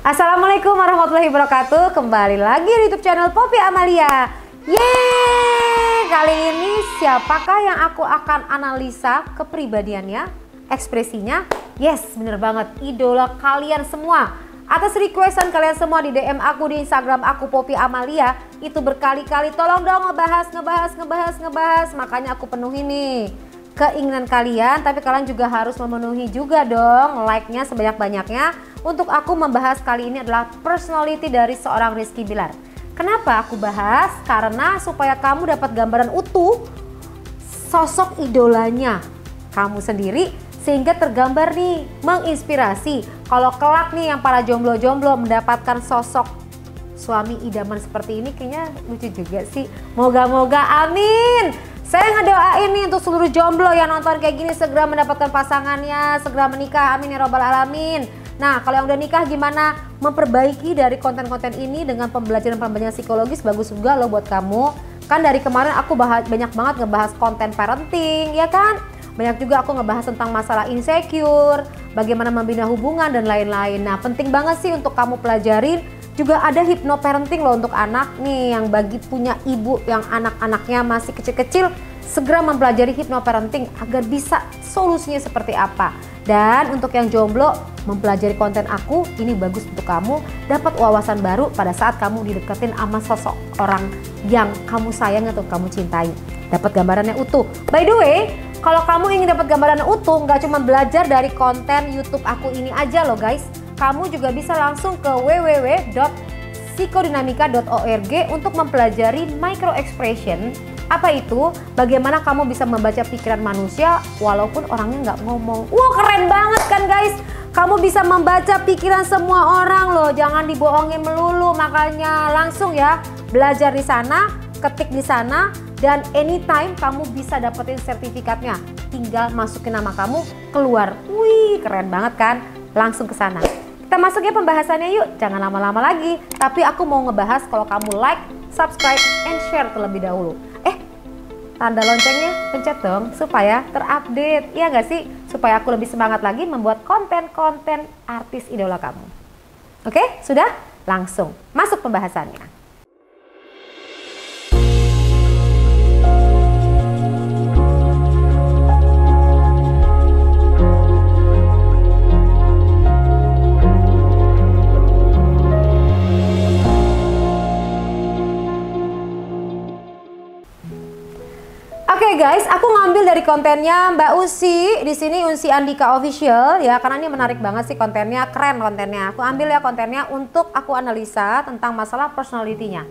Assalamualaikum warahmatullahi wabarakatuh. Kembali lagi di YouTube channel Poppy Amalia. Yeay! Kali ini siapakah yang aku akan analisa kepribadiannya, ekspresinya? Yes, bener banget, idola kalian semua. Atas requestan kalian semua di DM aku di Instagram aku Poppy Amalia, itu berkali-kali tolong dong ngebahas. Makanya aku penuhi nih keinginan kalian, tapi kalian juga harus memenuhi juga dong like-nya sebanyak-banyaknya. Untuk aku membahas kali ini adalah personality dari seorang Rizky Bilar. Kenapa aku bahas? Karena supaya kamu dapat gambaran utuh sosok idolanya kamu sendiri, sehingga tergambar nih, menginspirasi. Kalau kelak nih yang para jomblo-jomblo mendapatkan sosok suami idaman seperti ini, kayaknya lucu juga sih. Moga-moga, amin. Saya ngedoain nih untuk seluruh jomblo yang nonton kayak gini segera mendapatkan pasangannya, segera menikah, amin ya robbal alamin. Nah, kalau yang udah nikah gimana? Memperbaiki dari konten-konten ini dengan pembelajaran psikologis bagus juga loh buat kamu. Kan dari kemarin aku banyak banget ngebahas konten parenting, ya kan? Banyak juga aku ngebahas tentang masalah insecure, bagaimana membina hubungan dan lain-lain. Nah, penting banget sih untuk kamu pelajarin. Juga ada hypnoparenting loh untuk anak nih, yang bagi punya ibu yang anak-anaknya masih kecil-kecil, segera mempelajari hypnoparenting agar bisa solusinya seperti apa. Dan untuk yang jomblo, mempelajari konten aku ini bagus untuk kamu dapat wawasan baru pada saat kamu dideketin sama sosok orang yang kamu sayang atau kamu cintai. Dapat gambarannya utuh. By the way, kalau kamu ingin dapat gambaran utuh, nggak cuma belajar dari konten YouTube aku ini aja loh guys. Kamu juga bisa langsung ke www.psikodinamika.org untuk mempelajari micro expression. Apa itu? Bagaimana kamu bisa membaca pikiran manusia walaupun orangnya nggak ngomong. Wah, keren banget kan guys? Kamu bisa membaca pikiran semua orang loh, jangan dibohongin melulu. Makanya langsung ya belajar di sana, ketik di sana, dan anytime kamu bisa dapetin sertifikatnya. Tinggal masukin nama kamu, keluar. Wih, keren banget kan? Langsung ke sana. Kita masuk ya pembahasannya yuk, jangan lama-lama lagi. Tapi aku mau ngebahas kalau kamu like, subscribe, and share terlebih dahulu. Tanda loncengnya pencet dong supaya terupdate, ya nggak sih? Supaya aku lebih semangat lagi membuat konten-konten artis idola kamu. Oke, sudah? Langsung masuk pembahasannya. Oke guys, aku ngambil dari kontennya Mbak Usi di sini, Unsi Andika Official ya, karena ini menarik banget sih kontennya, keren kontennya. Aku ambil ya kontennya untuk aku analisa tentang masalah personality-nya.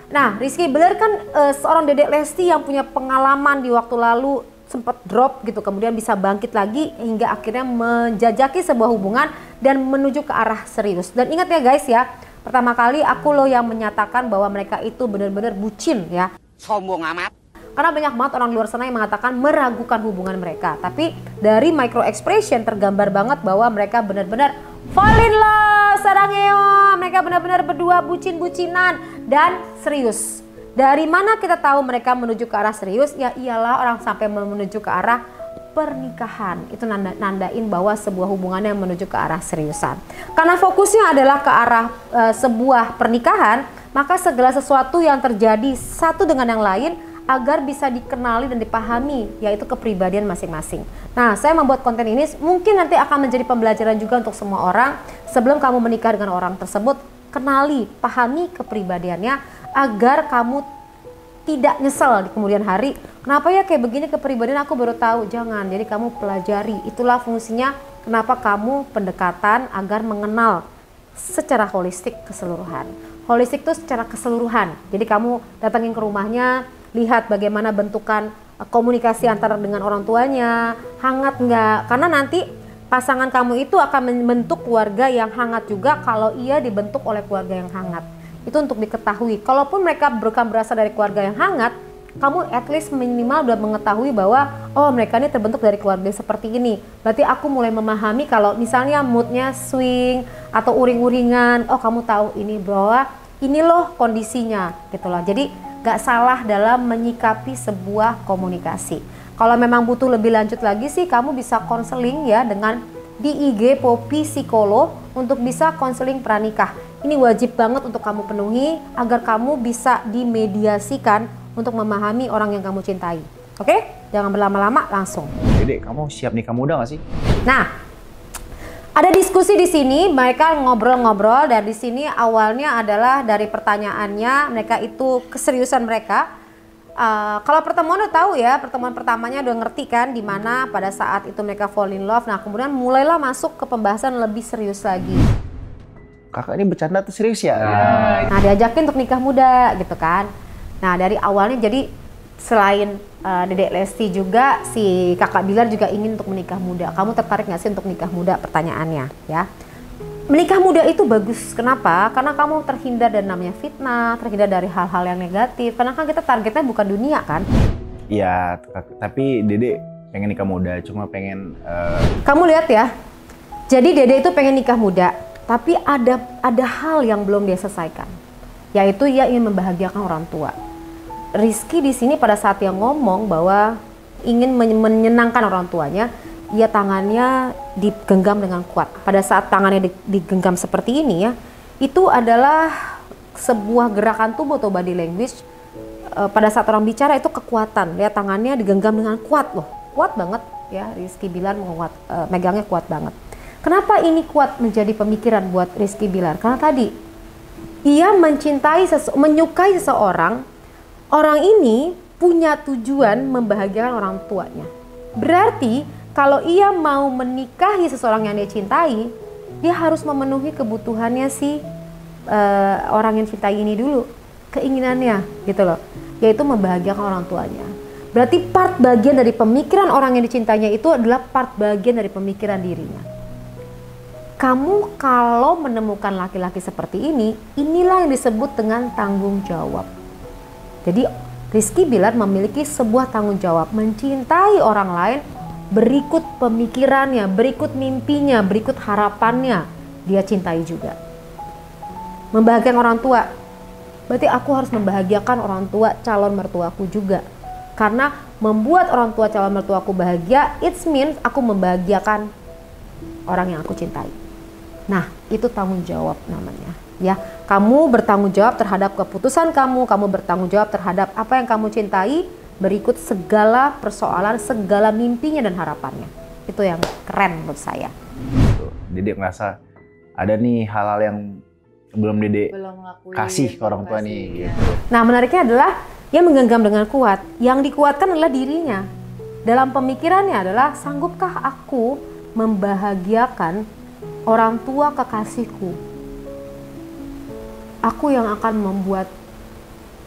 Nah, Rizky Bilar kan seorang dedek Lesti yang punya pengalaman di waktu lalu sempat drop gitu, kemudian bisa bangkit lagi hingga akhirnya menjajaki sebuah hubungan dan menuju ke arah serius. Dan ingat ya guys ya, pertama kali aku loh yang menyatakan bahwa mereka itu benar-benar bucin ya. Sombong amat. Karena banyak banget orang luar sana yang mengatakan meragukan hubungan mereka. Tapi dari micro expression tergambar banget bahwa mereka benar-benar fall in love, sarangeo. Mereka benar-benar berdua bucin-bucinan dan serius. Dari mana kita tahu mereka menuju ke arah serius? Ya iyalah orang sampai menuju ke arah pernikahan. Itu nandain bahwa sebuah hubungannya menuju ke arah seriusan. Karena fokusnya adalah ke arah sebuah pernikahan, maka segala sesuatu yang terjadi satu dengan yang lain agar bisa dikenali dan dipahami, yaitu kepribadian masing-masing. Nah, saya membuat konten ini mungkin nanti akan menjadi pembelajaran juga untuk semua orang. Sebelum kamu menikah dengan orang tersebut, kenali, pahami kepribadiannya agar kamu tidak nyesel di kemudian hari. Kenapa ya kayak begini kepribadian aku baru tahu? Jangan, jadi kamu pelajari. Itulah fungsinya kenapa kamu pendekatan agar mengenal secara holistik keseluruhan. Holistik itu secara keseluruhan. Jadi kamu datangin ke rumahnya, lihat bagaimana bentukan komunikasi antara dengan orang tuanya, hangat nggak? Karena nanti pasangan kamu itu akan membentuk keluarga yang hangat juga kalau ia dibentuk oleh keluarga yang hangat. Itu untuk diketahui. Kalaupun mereka bukan berasal dari keluarga yang hangat, kamu at least minimal udah mengetahui bahwa oh mereka ini terbentuk dari keluarga seperti ini. Berarti aku mulai memahami kalau misalnya moodnya swing atau uring-uringan, oh kamu tahu ini bahwa ini loh kondisinya gitu loh. Jadi gak salah dalam menyikapi sebuah komunikasi. Kalau memang butuh lebih lanjut lagi sih, kamu bisa konseling ya dengan di IG Poppy Psikolog untuk bisa konseling pranikah. Ini wajib banget untuk kamu penuhi agar kamu bisa dimediasikan untuk memahami orang yang kamu cintai. Oke? Jangan berlama-lama, langsung. Dede, kamu siap nikah muda gak sih? Nah, ada diskusi di sini, mereka ngobrol-ngobrol, dan di sini awalnya adalah dari pertanyaannya, mereka itu keseriusan mereka. Kalau pertemuan udah tahu ya, pertemuan pertamanya udah ngerti kan di mana pada saat itu mereka fall in love. Nah, kemudian mulailah masuk ke pembahasan lebih serius lagi. Kakak ini bercanda tuh serius ya? Nah, diajakin untuk nikah muda gitu kan. Nah, dari awalnya jadi selain Dedek Lesti juga, si Kakak Bilar juga ingin untuk menikah muda. Kamu tertarik nggak sih untuk nikah muda? Pertanyaannya ya. Menikah muda itu bagus. Kenapa? Karena kamu terhindar dari namanya fitnah, terhindar dari hal-hal yang negatif. Karena kan kita targetnya bukan dunia kan? Iya, tapi Dede pengen nikah muda, cuma pengen... Kamu lihat ya, jadi Dede itu pengen nikah muda, tapi ada hal yang belum dia selesaikan, yaitu ia ingin membahagiakan orang tua. Rizky di sini pada saat yang ngomong bahwa ingin menyenangkan orang tuanya, ia tangannya digenggam dengan kuat. Pada saat tangannya digenggam seperti ini ya, itu adalah sebuah gerakan tubuh atau body language. Pada saat orang bicara itu kekuatan. Lihat tangannya digenggam dengan kuat loh, kuat banget ya. Rizky Bilar megangnya kuat banget. Kenapa ini kuat menjadi pemikiran buat Rizky Bilar? Karena tadi ia menyukai seseorang. Orang ini punya tujuan membahagiakan orang tuanya. Berarti kalau ia mau menikahi seseorang yang dia cintai, dia harus memenuhi kebutuhannya si orang yang cintai ini dulu, keinginannya gitu loh, yaitu membahagiakan orang tuanya. Berarti part bagian dari pemikiran orang yang dicintainya itu adalah part bagian dari pemikiran dirinya. Kamu kalau menemukan laki-laki seperti ini, inilah yang disebut dengan tanggung jawab. Jadi Rizky Bilar memiliki sebuah tanggung jawab mencintai orang lain, berikut pemikirannya, berikut mimpinya, berikut harapannya, dia cintai juga. Membahagiakan orang tua, berarti aku harus membahagiakan orang tua calon mertuaku juga. Karena membuat orang tua calon mertuaku bahagia, it means aku membahagiakan orang yang aku cintai. Nah, itu tanggung jawab namanya. Ya, kamu bertanggung jawab terhadap keputusan kamu bertanggung jawab terhadap apa yang kamu cintai, berikut segala persoalan, segala mimpinya dan harapannya. Itu yang keren menurut saya. Dede ngerasa ada nih hal-hal yang belum Dede kasih ke orang tua nih. Gitu. Nah, menariknya adalah dia menggenggam dengan kuat. Yang dikuatkan adalah dirinya. Dalam pemikirannya adalah, sanggupkah aku membahagiakan orang tua kekasihku? Aku yang akan membuat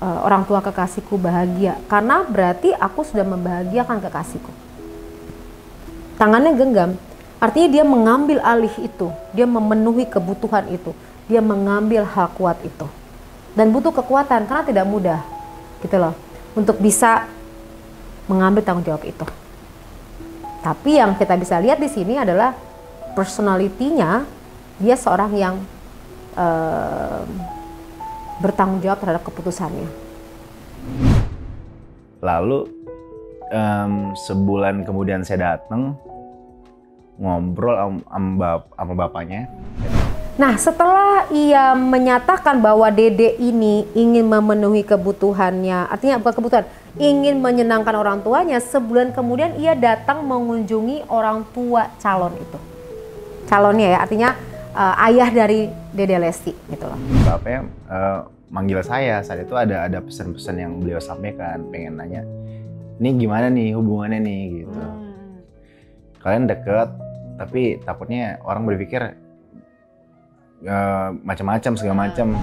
orang tua kekasihku bahagia, karena berarti aku sudah membahagiakan kekasihku. Tangannya genggam, artinya dia mengambil alih itu, dia memenuhi kebutuhan itu, dia mengambil hal kuat itu, dan butuh kekuatan karena tidak mudah, gitu loh, untuk bisa mengambil tanggung jawab itu. Tapi yang kita bisa lihat di sini adalah personalitinya, dia seorang yang bertanggung jawab terhadap keputusannya. Lalu sebulan kemudian saya datang ngobrol sama bapaknya. Nah, setelah ia menyatakan bahwa Dede ini ingin memenuhi kebutuhannya, artinya bukan kebutuhan, ingin menyenangkan orang tuanya, sebulan kemudian ia datang mengunjungi orang tua calon itu. Calonnya ya, artinya ayah dari Dede Lesti gitu loh. Bapaknya manggil saya, saat itu ada pesan-pesan yang beliau sampaikan, pengen nanya, ini gimana nih hubungannya nih gitu. Kalian deket, tapi takutnya orang berpikir macam-macam, segala macam.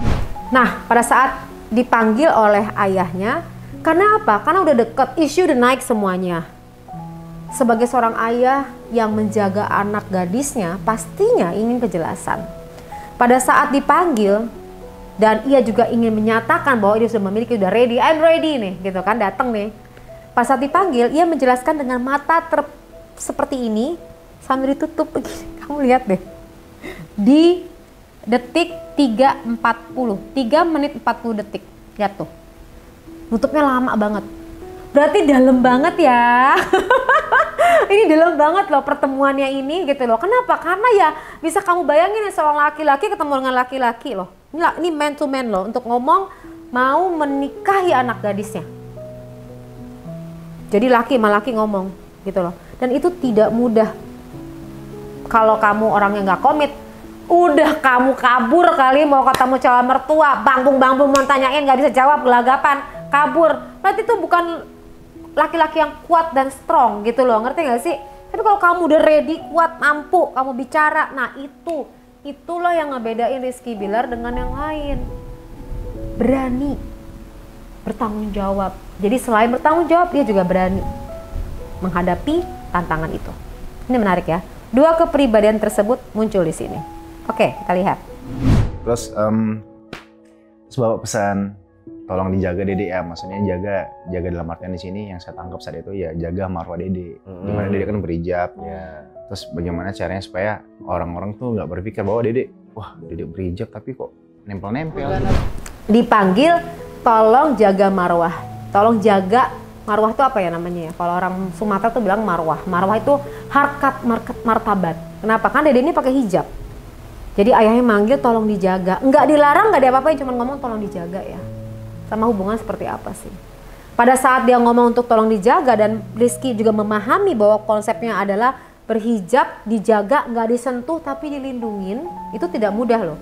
Nah, pada saat dipanggil oleh ayahnya, karena apa? Karena udah deket, isu udah naik semuanya. Sebagai seorang ayah yang menjaga anak gadisnya, pastinya ingin kejelasan. Pada saat dipanggil, dan ia juga ingin menyatakan bahwa dia sudah memiliki, udah ready, I'm ready nih, gitu kan, datang nih. Pas saat dipanggil, ia menjelaskan dengan mata seperti ini, sambil ditutup begini. Kamu lihat deh. Di detik 3.40, 3 menit 40 detik. Lihat tuh. Nutupnya lama banget. Berarti dalam banget ya. Ini dalam banget loh pertemuannya ini gitu loh. Kenapa? Karena ya bisa kamu bayangin ya seorang laki-laki ketemu dengan laki-laki loh. Ini man to man loh untuk ngomong mau menikahi anak gadisnya. Jadi laki sama laki ngomong gitu loh. Dan itu tidak mudah. Kalau kamu orang yang nggak komit, udah kamu kabur kali mau ketemu calon mertua, bangpung mau tanyain nggak bisa jawab, gelagapan, kabur. Berarti itu bukan laki-laki yang kuat dan strong gitu loh, ngerti nggak sih? Tapi kalau kamu udah ready, kuat, mampu, kamu bicara, nah itulah yang ngebedain Rizky Bilar dengan yang lain. Berani bertanggung jawab. Jadi selain bertanggung jawab, dia juga berani menghadapi tantangan itu. Ini menarik ya. Dua kepribadian tersebut muncul di sini. Oke, kita lihat. Terus bawa pesan, tolong dijaga Dede ya. Maksudnya jaga dalam artian di sini yang saya tangkap saat itu ya jaga marwah Dede. Dimana Dede kan berhijab. Ya. Terus bagaimana caranya supaya orang-orang tuh nggak berpikir bahwa Dede berhijab tapi kok nempel-nempel. Dipanggil tolong jaga marwah. Tolong jaga marwah itu apa ya namanya ya? Kalau orang Sumatera tuh bilang marwah. Marwah itu harkat martabat. Kenapa? Kan Dede ini pakai hijab. Jadi ayahnya manggil tolong dijaga. Nggak dilarang, nggak diapa-apain, cuma ngomong tolong dijaga ya. Sama hubungan seperti apa sih? Pada saat dia ngomong untuk tolong dijaga dan Rizky juga memahami bahwa konsepnya adalah berhijab, dijaga, nggak disentuh tapi dilindungin, itu tidak mudah loh.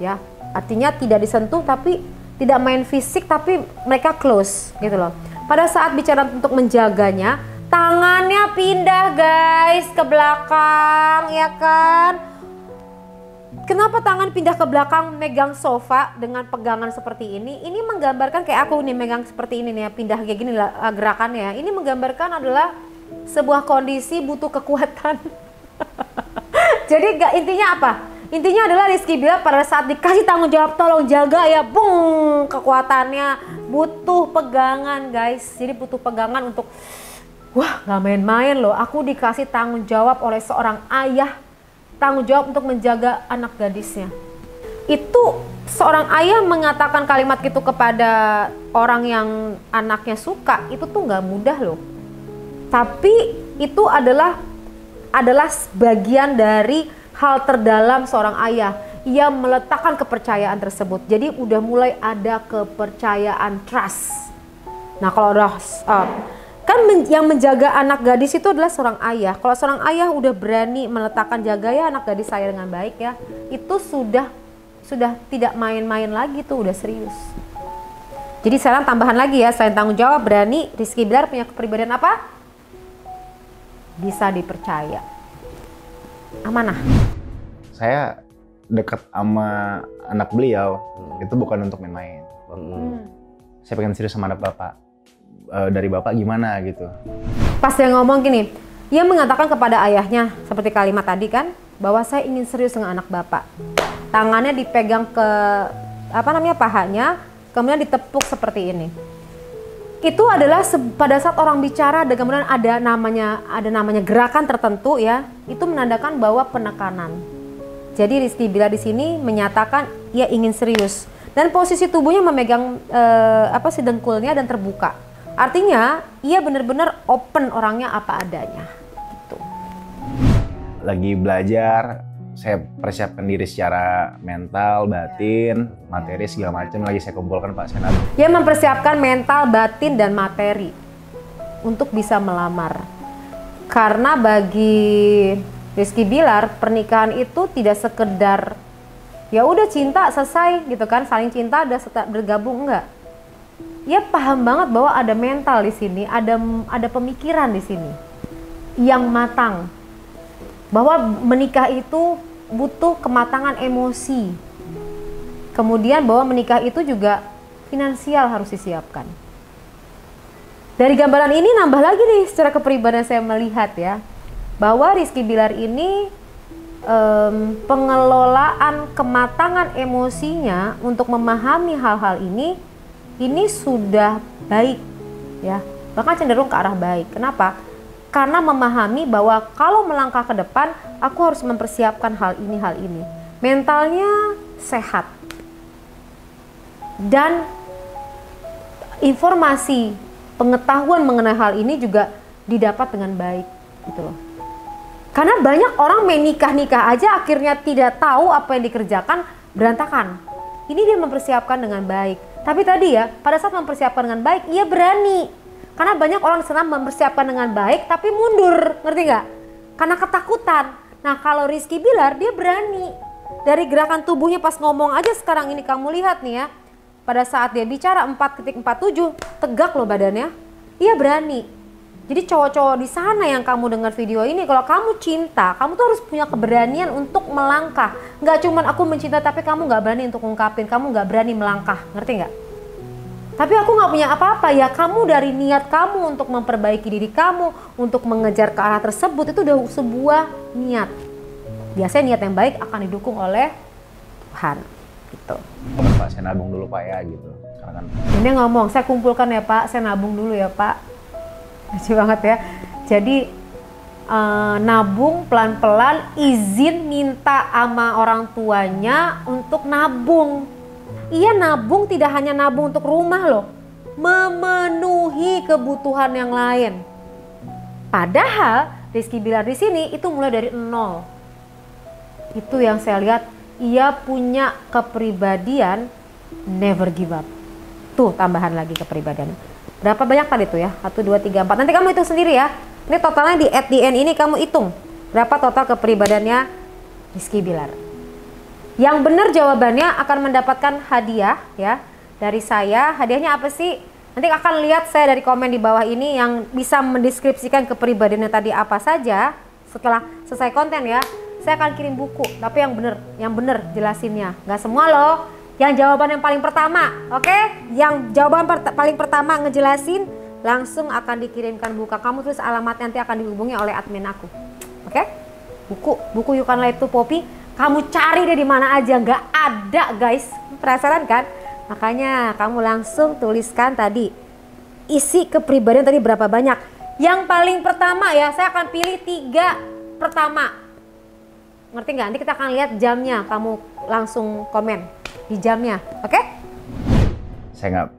Ya, artinya tidak disentuh tapi tidak main fisik tapi mereka close gitu loh. Pada saat bicara untuk menjaganya, tangannya pindah guys ke belakang ya kan. Kenapa tangan pindah ke belakang megang sofa dengan pegangan seperti ini? Ini menggambarkan kayak aku nih megang seperti ini nih ya, pindah kayak gini lah gerakannya. Ini menggambarkan adalah sebuah kondisi butuh kekuatan. Jadi intinya apa? Intinya adalah Rizky Bilar pada saat dikasih tanggung jawab tolong jaga ya, bung, kekuatannya butuh pegangan guys. Jadi butuh pegangan untuk wah gak main-main loh. Aku dikasih tanggung jawab oleh seorang ayah, tanggung jawab untuk menjaga anak gadisnya. Itu seorang ayah mengatakan kalimat itu kepada orang yang anaknya suka, itu tuh gak mudah loh. Tapi itu adalah bagian dari hal terdalam seorang ayah. Ia meletakkan kepercayaan tersebut. Jadi udah mulai ada kepercayaan, trust. Nah kalau udah kan yang menjaga anak gadis itu adalah seorang ayah. Kalau seorang ayah udah berani meletakkan jaga ya anak gadis saya dengan baik ya, itu sudah tidak main-main lagi tuh, udah serius. Jadi sekarang tambahan lagi ya, selain tanggung jawab, berani, Rizky Bilar punya kepribadian apa? Bisa dipercaya. Amanah. Saya dekat sama anak beliau itu bukan untuk main-main. Saya pengen serius sama anak bapak. Dari bapak gimana gitu. Pas dia ngomong gini, ia mengatakan kepada ayahnya seperti kalimat tadi kan, bahwa saya ingin serius dengan anak bapak. Tangannya dipegang ke pahanya, kemudian ditepuk seperti ini. Itu adalah pada saat orang bicara dan kemudian ada namanya gerakan tertentu ya, itu menandakan bahwa penekanan. Jadi Rizky Bilar di sini menyatakan ia ingin serius dan posisi tubuhnya memegang dengkulnya dan terbuka. Artinya ia benar-benar open orangnya apa adanya. Gitu. Lagi belajar, saya persiapkan diri secara mental, batin, materi segala macam lagi saya kumpulkan Pak Senat. Dia mempersiapkan mental, batin dan materi untuk bisa melamar. Karena bagi Rizky Bilar pernikahan itu tidak sekedar ya udah cinta selesai gitu kan, saling cinta udah bergabung, enggak. Dia paham banget bahwa ada mental di sini, ada pemikiran di sini yang matang. Bahwa menikah itu butuh kematangan emosi. Kemudian bahwa menikah itu juga finansial harus disiapkan. Dari gambaran ini nambah lagi nih secara kepribadian saya melihat ya, bahwa Rizky Bilar ini pengelolaan kematangan emosinya untuk memahami hal-hal ini sudah baik ya, bahkan cenderung ke arah baik. Kenapa? Karena memahami bahwa kalau melangkah ke depan aku harus mempersiapkan hal ini. Mentalnya sehat dan informasi pengetahuan mengenai hal ini juga didapat dengan baik. gitu loh. Karena banyak orang main nikah-nikah aja akhirnya tidak tahu apa yang dikerjakan, berantakan. Ini dia mempersiapkan dengan baik. Tapi tadi ya, pada saat mempersiapkan dengan baik, ia berani. Karena banyak orang di sana mempersiapkan dengan baik tapi mundur, ngerti nggak? Karena ketakutan. Nah kalau Rizky Bilar dia berani. Dari gerakan tubuhnya pas ngomong aja sekarang ini kamu lihat nih ya. Pada saat dia bicara 4,47, tegak loh badannya. Ia berani. Jadi cowok-cowok di sana yang kamu dengar video ini, kalau kamu cinta, kamu tuh harus punya keberanian untuk melangkah. Nggak cuman aku mencinta tapi kamu nggak berani untuk ungkapin, kamu nggak berani melangkah, ngerti nggak? Tapi aku nggak punya apa-apa, ya kamu dari niat kamu untuk memperbaiki diri kamu, untuk mengejar ke arah tersebut, itu udah sebuah niat. Biasanya niat yang baik akan didukung oleh Tuhan, gitu. Pak, saya nabung dulu Pak ya, gitu. Karena kan ini ngomong, saya kumpulkan ya Pak, saya nabung dulu ya Pak. Lucu banget ya. Jadi nabung pelan-pelan, izin minta sama orang tuanya untuk nabung. Ia nabung tidak hanya nabung untuk rumah loh, memenuhi kebutuhan yang lain. Padahal Rizky Bilar di sini itu mulai dari nol. Itu yang saya lihat, ia punya kepribadian never give up. Tuh tambahan lagi kepribadiannya. Berapa banyak tadi tuh ya? 1, 2, 3, 4. Nanti kamu hitung sendiri ya. Ini totalnya di at the end ini kamu hitung. Berapa total kepribadiannya Rizky Bilar. Yang benar jawabannya akan mendapatkan hadiah ya dari saya. Hadiahnya apa sih? Nanti akan lihat saya dari komen di bawah ini yang bisa mendeskripsikan kepribadiannya tadi apa saja. Setelah selesai konten ya, saya akan kirim buku. Tapi yang benar jelasinnya. Nggak semua loh. Yang jawaban yang paling pertama, oke? Yang jawaban paling pertama ngejelasin, langsung akan dikirimkan buku. Kamu tulis alamatnya, nanti akan dihubungi oleh admin aku, oke? Buku You Can Lie to Poppy, kamu cari deh di mana aja, nggak ada guys. Penasaran kan? Makanya kamu langsung tuliskan tadi isi kepribadian tadi berapa banyak. Yang paling pertama ya, saya akan pilih 3 pertama. Ngerti nggak? Nanti kita akan lihat jamnya, kamu langsung komen di jamnya, oke?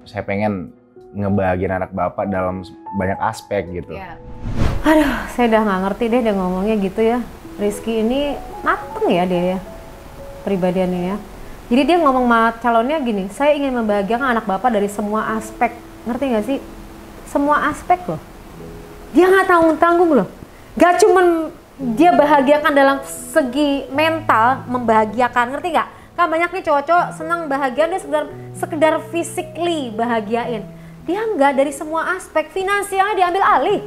saya pengen ngebahagiain anak bapak dalam banyak aspek gitu. Ya. Aduh, saya udah nggak ngerti deh dia ngomongnya gitu ya. Rizky ini mateng ya dia ya, pribadiannya ya. Jadi dia ngomong sama calonnya gini, saya ingin membahagiakan anak bapak dari semua aspek. Ngerti nggak sih? Semua aspek loh. Dia nggak tanggung-tanggung loh. Gak cuman dia bahagiakan dalam segi mental, membahagiakan, ngerti nggak? Kan banyak nih cowok-cowok senang bahagia, dia sekedar physically bahagiain. Dia enggak, dari semua aspek. Finansialnya diambil alih.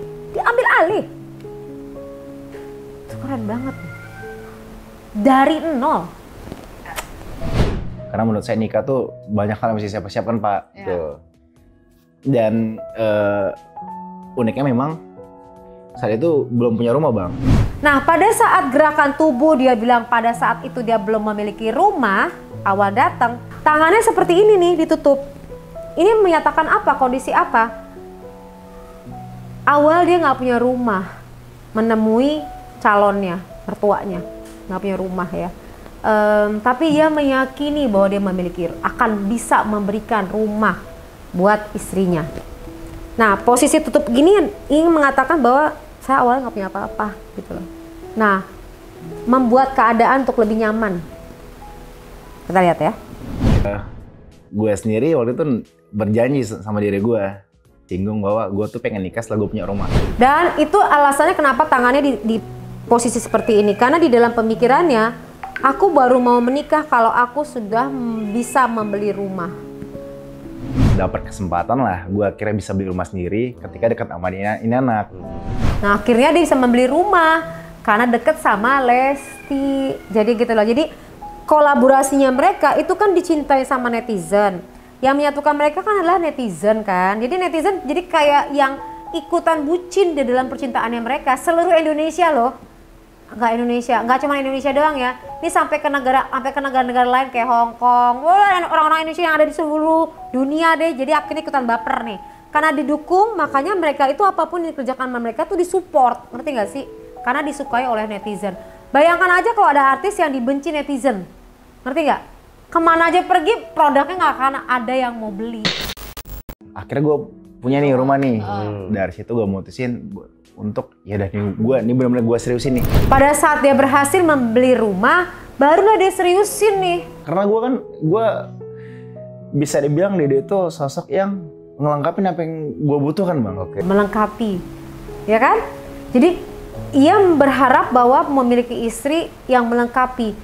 Itu keren banget. Dari nol. Karena menurut saya nikah tuh banyak hal yang mesti saya persiapkan Pak. Ya. Tuh. Dan uniknya memang saat itu belum punya rumah Bang. Nah pada saat gerakan tubuh dia bilang pada saat itu dia belum memiliki rumah, awal datang, tangannya seperti ini nih ditutup. Ini menyatakan apa, kondisi apa? Awal dia nggak punya rumah, menemui calonnya, mertuanya, nggak punya rumah ya. Tapi dia meyakini bahwa dia akan bisa memberikan rumah buat istrinya. Nah posisi tutup gini ingin mengatakan bahwa saya awalnya nggak punya apa-apa gitu loh. Nah, membuat keadaan untuk lebih nyaman. Kita lihat ya. Gue sendiri waktu itu berjanji sama diri gue, singgung bahwa gue tuh pengen nikah setelah gue punya rumah. Dan itu alasannya kenapa tangannya di posisi seperti ini. Karena di dalam pemikirannya, aku baru mau menikah kalau aku sudah bisa membeli rumah. Dapat kesempatan lah, gue akhirnya bisa beli rumah sendiri ketika dekat sama ini anak. Nah akhirnya dia bisa membeli rumah karena deket sama Lesti. Jadi gitu loh. Jadi kolaborasinya mereka itu kan dicintai sama netizen. Yang menyatukan mereka kan adalah netizen kan. Jadi netizen jadi kayak yang ikutan bucin di dalam percintaannya mereka. Seluruh Indonesia loh. Nggak cuma Indonesia doang ya. Ini sampai ke negara-negara lain kayak Hong Kong. Orang-orang Indonesia yang ada di seluruh dunia deh. Jadi akhirnya ikutan baper nih. Karena didukung, makanya mereka itu apapun yang dikerjakan sama mereka tuh disupport. Ngerti gak sih? Karena disukai oleh netizen. Bayangkan aja kalau ada artis yang dibenci netizen. Ngerti gak? Kemana aja pergi, produknya gak akan ada yang mau beli. Akhirnya gue punya nih rumah nih. Dari situ gue mutusin untuk ya udah nih gue benar-benar gue seriusin nih. Pada saat dia berhasil membeli rumah, barulah dia seriusin nih. Karena gue bisa dibilang Dede itu sosok yang ngelengkapin apa yang gue butuhkan Bang. Oke. Melengkapi, ya kan? Jadi ia berharap bahwa memiliki istri yang melengkapi.